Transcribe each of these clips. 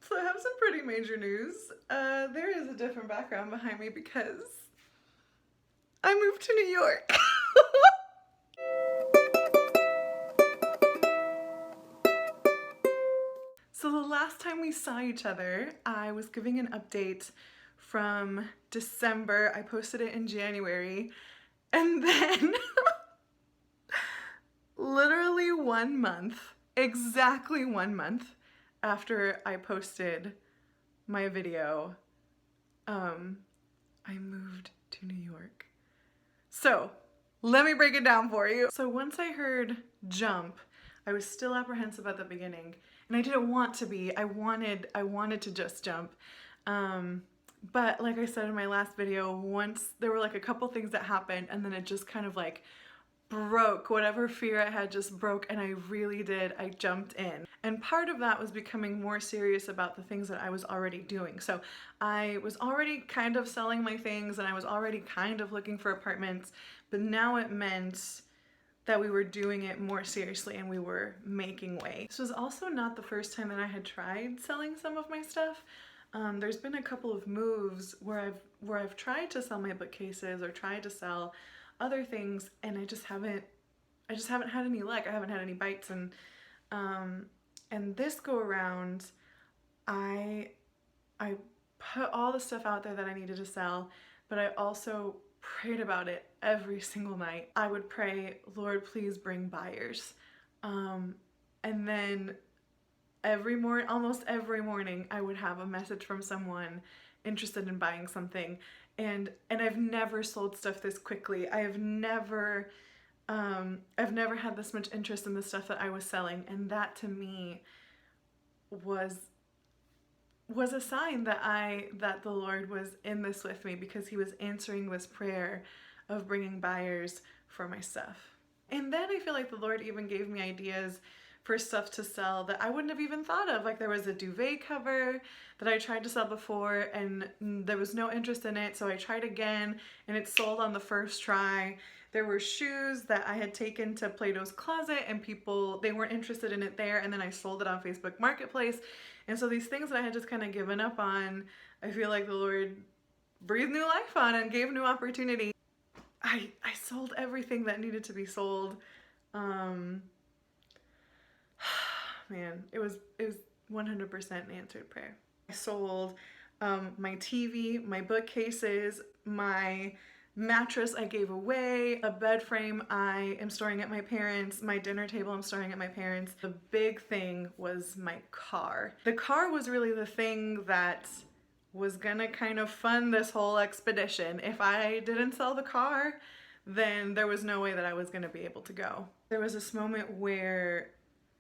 So I have some pretty major news. There is a different background behind me because I moved to New York. So the last time we saw each other, I was giving an update from December. I posted it in January, and then literally 1 month, exactly 1 month after I posted my video, I moved to New York. So let me break it down for you. So once I heard jump, I was still apprehensive at the beginning, and I didn't want to be. I wanted to just jump. But like I said in my last video, once there were like a couple things that happened, and then it just kind of like broke. Whatever fear I had just broke, and I really did. I jumped in. And part of that was becoming more serious about the things that I was already doing. So I was already kind of selling my things, and I was already kind of looking for apartments, but now it meant that we were doing it more seriously and we were making way. This was also not the first time that I had tried selling some of my stuff. There's been a couple of moves where I've tried to sell my bookcases or tried to sell other things, and I just haven't had any luck. I haven't had any bites, and this go around, I put all the stuff out there that I needed to sell, but I also prayed about it every single night. I would pray, Lord, please bring buyers. And then almost every morning, I would have a message from someone interested in buying something. And I've never sold stuff this quickly. I've never had this much interest in the stuff that I was selling, and that to me was a sign that the Lord was in this with me, because he was answering this prayer of bringing buyers for my stuff. And then I feel like the Lord even gave me ideas for stuff to sell that I wouldn't have even thought of. Like there was a duvet cover that I tried to sell before, and there was no interest in it, so I tried again and it sold on the first try. There were shoes that I had taken to Plato's Closet, and they weren't interested in it there, and then I sold it on Facebook Marketplace. And so these things that I had just kind of given up on, I feel like the Lord breathed new life on and gave new opportunity. I sold everything that needed to be sold. Man, it was 100% an answered prayer. I sold my TV, my bookcases, my mattress I gave away, a bed frame I am storing at my parents', my dinner table I'm storing at my parents'. The big thing was my car. The car was really the thing that was gonna kind of fund this whole expedition. If I didn't sell the car, then there was no way that I was gonna be able to go. There was this moment where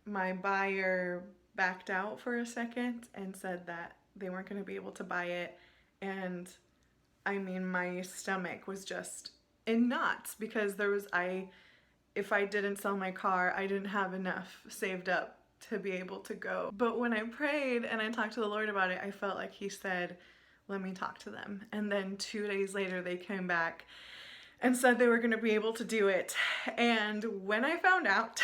my buyer backed out for a second and said that they weren't gonna be able to buy it, and I mean, my stomach was just in knots, because if I didn't sell my car, I didn't have enough saved up to be able to go. But when I prayed and I talked to the Lord about it, I felt like he said, let me talk to them. And then 2 days later, they came back and said they were going to be able to do it. And when I found out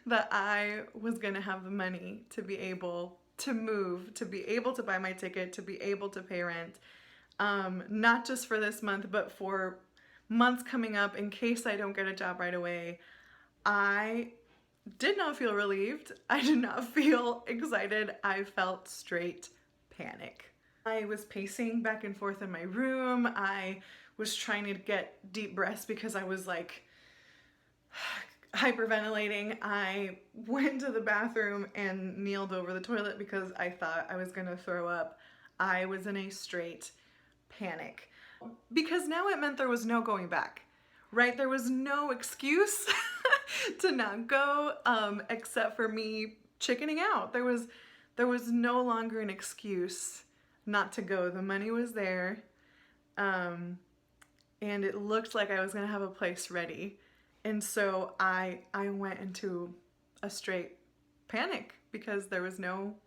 that I was going to have the money to be able to move, to be able to buy my ticket, to be able to pay rent, not just for this month, but for months coming up in case I don't get a job right away, I did not feel relieved. I did not feel excited. I felt straight panic. I was pacing back and forth in my room. I was trying to get deep breaths because I was like hyperventilating. I went to the bathroom and kneeled over the toilet because I thought I was gonna throw up. I was in a straight panic, because now it meant there was no going back, right? There was no excuse to not go, except for me chickening out. There was no longer an excuse not to go. The money was there, and it looked like I was gonna have a place ready. And so I went into a straight panic, because there was no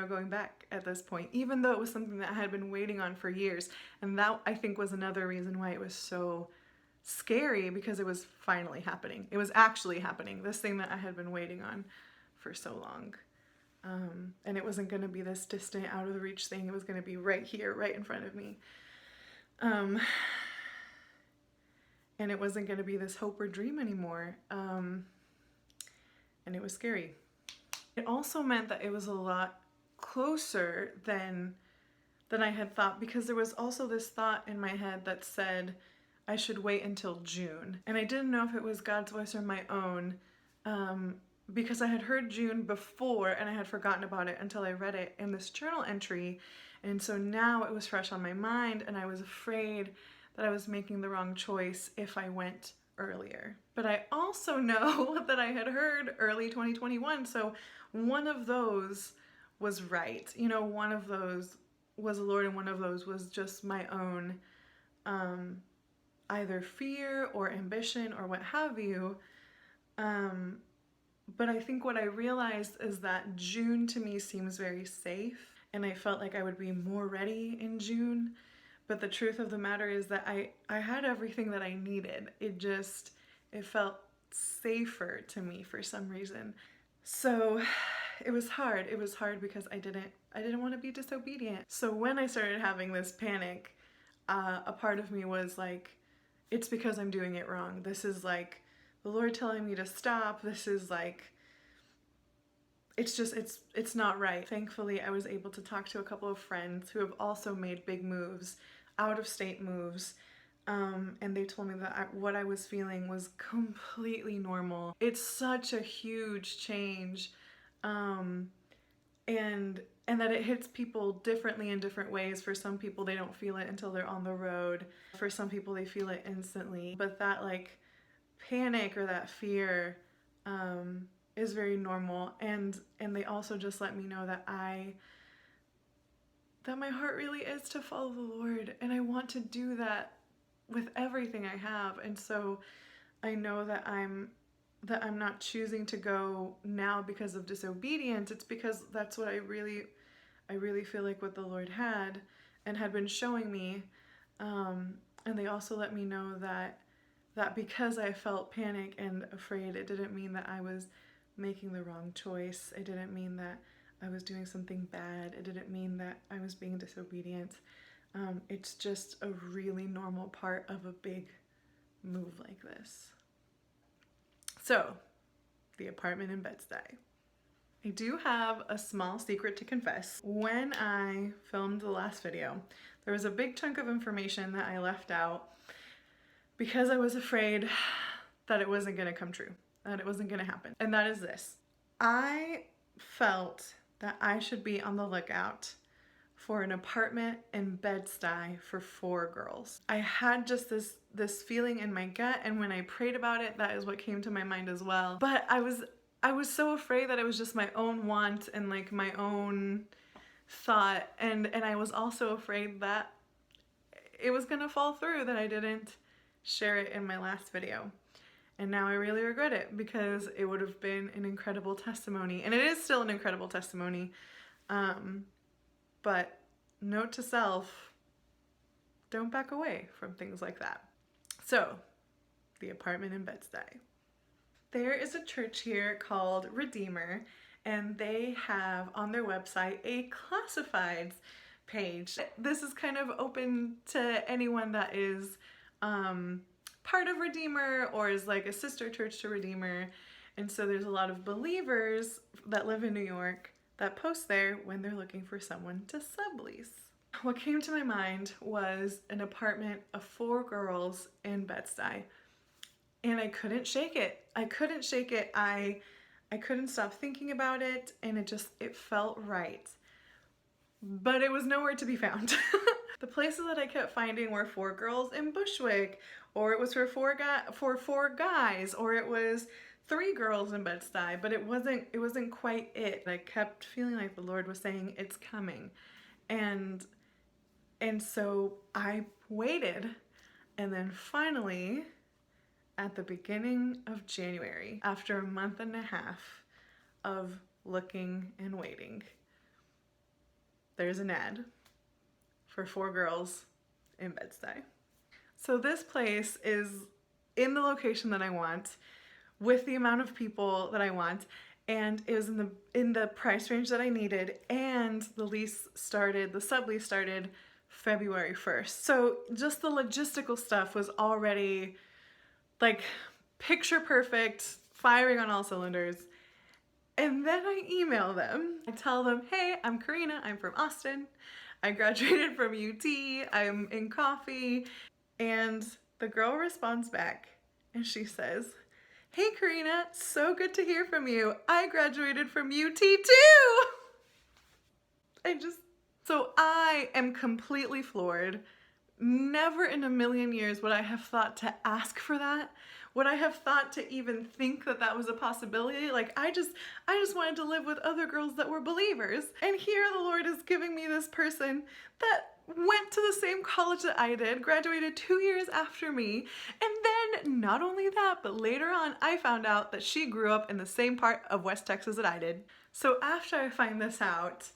going back at this point, even though it was something that I had been waiting on for years. And that, I think, was another reason why it was so scary, because it was finally happening. It was actually happening, this thing that I had been waiting on for so long. And it wasn't going to be this distant, out of the reach thing. It was going to be right here, right in front of me. And it wasn't going to be this hope or dream anymore. And it was scary. It also meant that it was a lot closer than I had thought, because there was also this thought in my head that said I should wait until June. And I didn't know if it was God's voice or my own, because I had heard June before and I had forgotten about it until I read it in this journal entry. And so now it was fresh on my mind, and I was afraid that I was making the wrong choice if I went earlier. But I also know that I had heard early 2021, so one of those was right. You know, one of those was the Lord, and one of those was just my own either fear or ambition or what have you. But I think what I realized is that June to me seems very safe, and I felt like I would be more ready in June. But the truth of the matter is that I had everything that I needed. It felt safer to me for some reason. So it was hard. It was hard because I didn't want to be disobedient. So when I started having this panic, a part of me was like, it's because I'm doing it wrong. This is like the Lord telling me to stop. This is like, it's not right. Thankfully, I was able to talk to a couple of friends who have also made big moves, out of state moves. And they told me that what I was feeling was completely normal. It's such a huge change. And that it hits people differently in different ways. For some people, they don't feel it until they're on the road. For some people, they feel it instantly. But that like panic or that fear is very normal. And they also just let me know that my heart really is to follow the Lord, and I want to do that with everything I have. And so I know that I'm not choosing to go now because of disobedience. It's because that's what I really feel like what the Lord had been showing me. And they also let me know that because I felt panic and afraid, it didn't mean that I was making the wrong choice. It didn't mean that I was doing something bad. It didn't mean that I was being disobedient. It's just a really normal part of a big move like this. So, the apartment in Bed-Stuy. I do have a small secret to confess. When I filmed the last video, there was a big chunk of information that I left out because I was afraid that it wasn't going to come true, that it wasn't going to happen. And that is this. I felt that I should be on the lookout for an apartment in Bed-Stuy for 4 girls. I had just this feeling in my gut, and when I prayed about it, that is what came to my mind as well. But I was so afraid that it was just my own want and like my own thought, and I was also afraid that it was gonna fall through, that I didn't share it in my last video. And now I really regret it, because it would have been an incredible testimony, and it is still an incredible testimony. But note to self, don't back away from things like that. So, the apartment in Bed-Stuy. There is a church here called Redeemer, and they have on their website a classifieds page. This is kind of open to anyone that is part of Redeemer or is like a sister church to Redeemer. And so there's a lot of believers that live in New York that post there when they're looking for someone to sublease. What came to my mind was an apartment of 4 girls in Bed-Stuy, and I couldn't shake it. I couldn't shake it. I couldn't stop thinking about it, and it felt right. But it was nowhere to be found. The places that I kept finding were 4 girls in Bushwick, or it was for 4 guys, or it was 3 girls in Bed-Stuy, but it wasn't quite it. I kept feeling like the Lord was saying, it's coming. And so I waited, and then finally, at the beginning of January, after a month and a half of looking and waiting, there's an ad for 4 girls in Bed-Stuy. So this place is in the location that I want, with the amount of people that I want, and it was in the price range that I needed, and the sublease started February 1st. So just the logistical stuff was already like picture perfect, firing on all cylinders. And then I email them. I tell them, hey, I'm Karina, I'm from Austin. I graduated from UT, I'm in coffee. And the girl responds back and she says, hey Karina, so good to hear from you. I graduated from UT too. So I am completely floored. Never in a million years would I have thought to ask for that. Would I have thought to even think that that was a possibility? Like I just wanted to live with other girls that were believers. And here the Lord is giving me this person that went to the same college that I did, graduated 2 years after me. And then not only that, but later on I found out that she grew up in the same part of West Texas that I did. So after I find this out,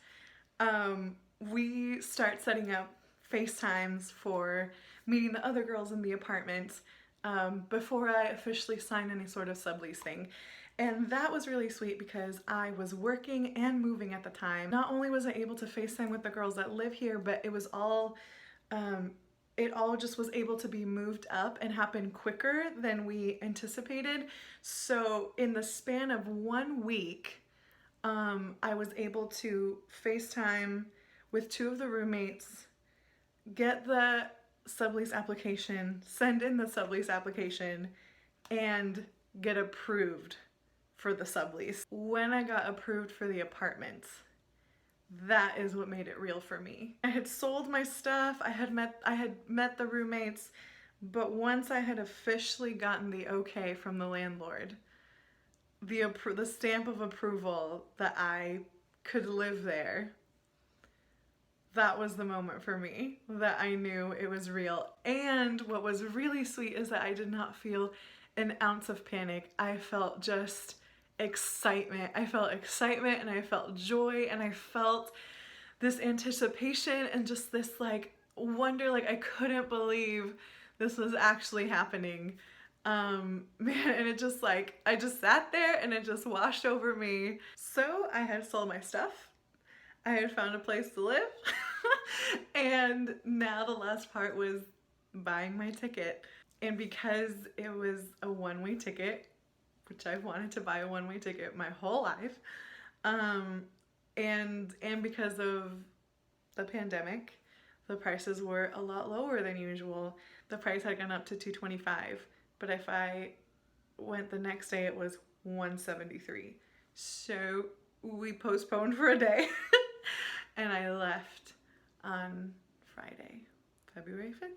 we start setting up FaceTimes for meeting the other girls in the apartment before I officially sign any sort of sublease thing. And that was really sweet because I was working and moving at the time. Not only was I able to FaceTime with the girls that live here, but it all just was able to be moved up and happen quicker than we anticipated. So in the span of 1 week, I was able to FaceTime with 2 of the roommates, get the sublease application, send in the sublease application, and get approved for the sublease. When I got approved for the apartment, that is what made it real for me. I had sold my stuff, I had met the roommates, but once I had officially gotten the okay from the landlord, the stamp of approval that I could live there, that was the moment for me that I knew it was real. And what was really sweet is that I did not feel an ounce of panic. I felt just excitement. I felt excitement and I felt joy and I felt this anticipation and just this like wonder, like I couldn't believe this was actually happening. Man, and it just like, I just sat there and it just washed over me. So I had sold my stuff. I had found a place to live. And now the last part was buying my ticket. And because it was a one-way ticket, which I've wanted to buy a one-way ticket my whole life, and because of the pandemic, the prices were a lot lower than usual. The price had gone up to $225, but if I went the next day, it was $173. So we postponed for a day, and I left on Friday, February 5th.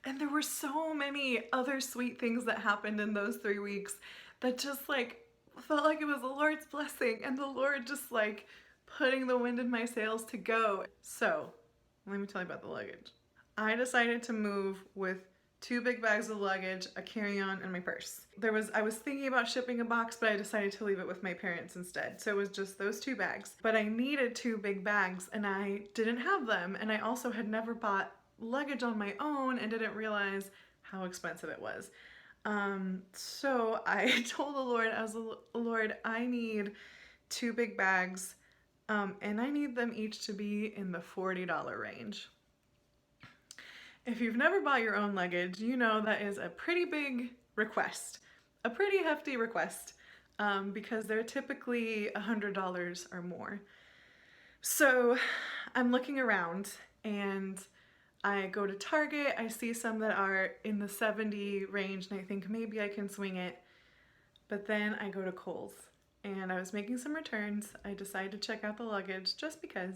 And there were so many other sweet things that happened in those 3 weeks that just like felt like it was the Lord's blessing and the Lord just like putting the wind in my sails to go. So let me tell you about the luggage. I decided to move with 2 big bags of luggage, a carry-on, and my purse. I was thinking about shipping a box, but I decided to leave it with my parents instead. So it was just those 2 bags. But I needed 2 big bags and I didn't have them. And I also had never bought luggage on my own and didn't realize how expensive it was. So I told the Lord, Lord, I need 2 big bags, and I need them each to be in the $40 range. If you've never bought your own luggage, you know that is a pretty big request, a pretty hefty request, because they're typically $100 or more. So I'm looking around and I go to Target, I see some that are in the $70 range and I think maybe I can swing it. But then I go to Kohl's and I was making some returns. I decided to check out the luggage just because.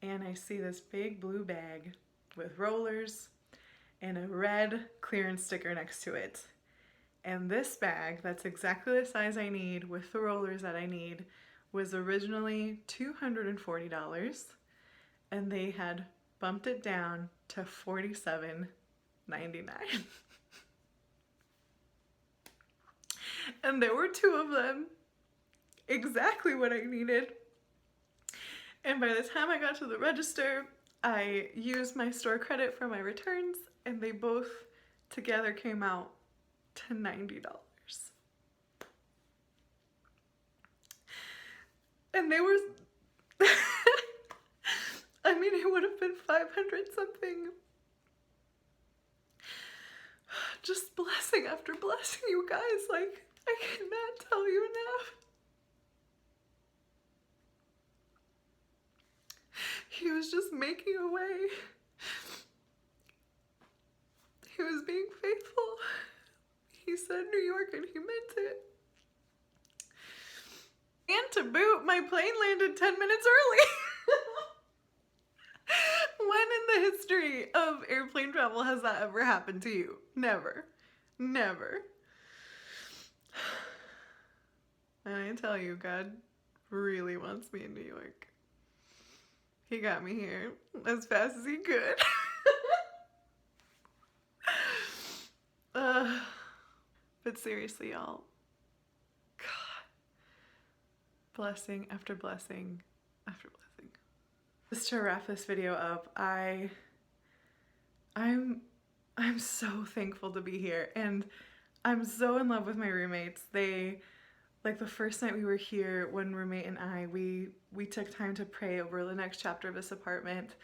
And I see this big blue bag with rollers and a red clearance sticker next to it. And this bag, that's exactly the size I need with the rollers that I need, was originally $240 and they had bumped it down to $47.99. And there were 2 of them, exactly what I needed. And by the time I got to the register, I used my store credit for my returns and they both together came out to $90. And they were, I mean, it would have been 500 something. Just blessing after blessing, you guys. Like, I cannot tell you enough. He was just making a way. He was being faithful. He said New York and he meant it. And to boot, my plane landed 10 minutes early. When in the history of airplane travel has that ever happened to you? Never. Never. And I tell you, God really wants me in New York. He got me here as fast as he could. But seriously, y'all, God, blessing after blessing after blessing. Just to wrap this video up, I'm so thankful to be here, and I'm so in love with my roommates. They, like, the first night we were here, one roommate and I, we took time to pray over the next chapter of this apartment,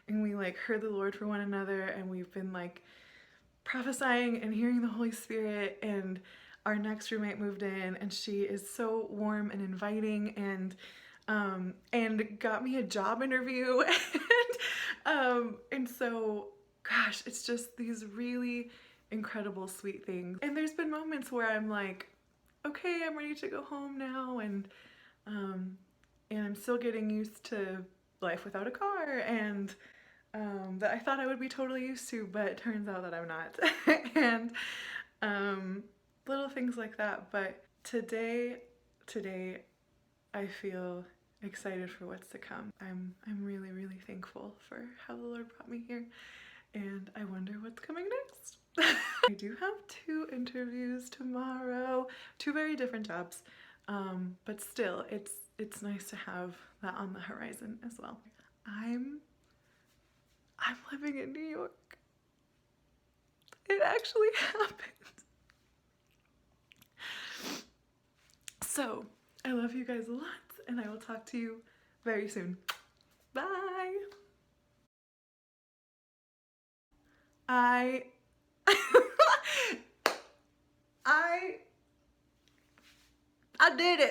and we like heard the Lord for one another, and we've been like prophesying and hearing the Holy Spirit. And our next roommate moved in, and she is so warm and inviting, and got me a job interview. And so, gosh, it's just these really incredible, sweet things. And there's been moments where I'm like, okay, I'm ready to go home now, and I'm still getting used to life without a car, and that I thought I would be totally used to, but it turns out that I'm not. And little things like that. But today I feel excited for what's to come. I'm really, really thankful for how the Lord brought me here, and I wonder what's coming next. I do have 2 interviews tomorrow, 2 very different jobs, but still, it's nice to have that on the horizon as well. I'm living in New York. It actually happened. So, I love you guys a lot, and I will talk to you very soon. Bye! I did it!